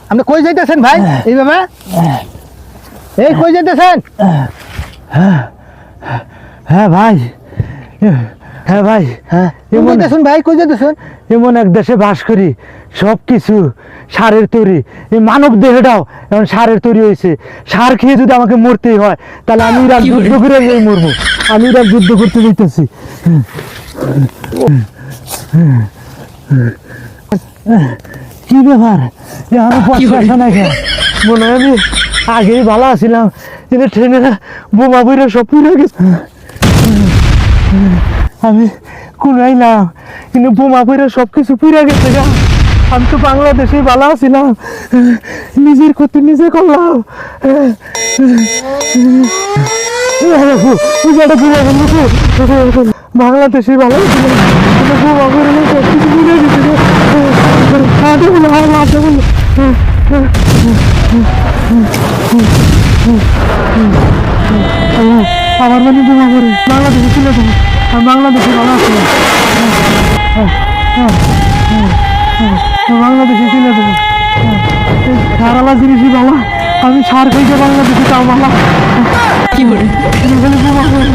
আপনি কই যাইতেছেন ভাই এইভাবে? এই কই যাইতেছেন? হ্যাঁ ভাই, হ্যাঁ ভাই, হ্যাঁ এমন যাইতেছেন ভাই, কই যাইতেছেন? এমন এক দেশে বাস করি, সব কিছু সারের তৈরি। এই মানব দেহটাও এখন সারের তৈরি হয়েছে। সার খেয়ে যদি আমাকে মরতেই হয়, তাহলে আমি ইরাক যুদ্ধ করে গিয়ে মরবো। আমি ইরাক যুদ্ধ করতে যেতেছি। কি ব্যাপার, এখনো পয়সা আসে না কেন? মনে হয় আমি আগেই ভালো আছিলাম, কিন্তু ট্রেনে বোমা বইরা সব পুড়ে গেছে। আমি কুড়াইলাম, কিন্তু বোমা বইরা সব কিছু পুড়ে গেছে গা। আমি তো বাংলাদেশে ভালো আছিলাম, নিজের ক্ষতি নিজে করলাম। বাংলাদেশে ভালো ছিলাম, কিন্তু বোমা বইরা সব কিছু পুড়ে গেছে গা। আমার মানে বোমা করে বাংলাদেশে ছিল তো, আমি বাংলাদেশে ভালো আছিলাম। বাংলাদেশে ছিল তো সারালা জিনিসই ভালো। আমি সার খাইতে বাংলাদেশে তাও ভালো। কি করে বোমা করে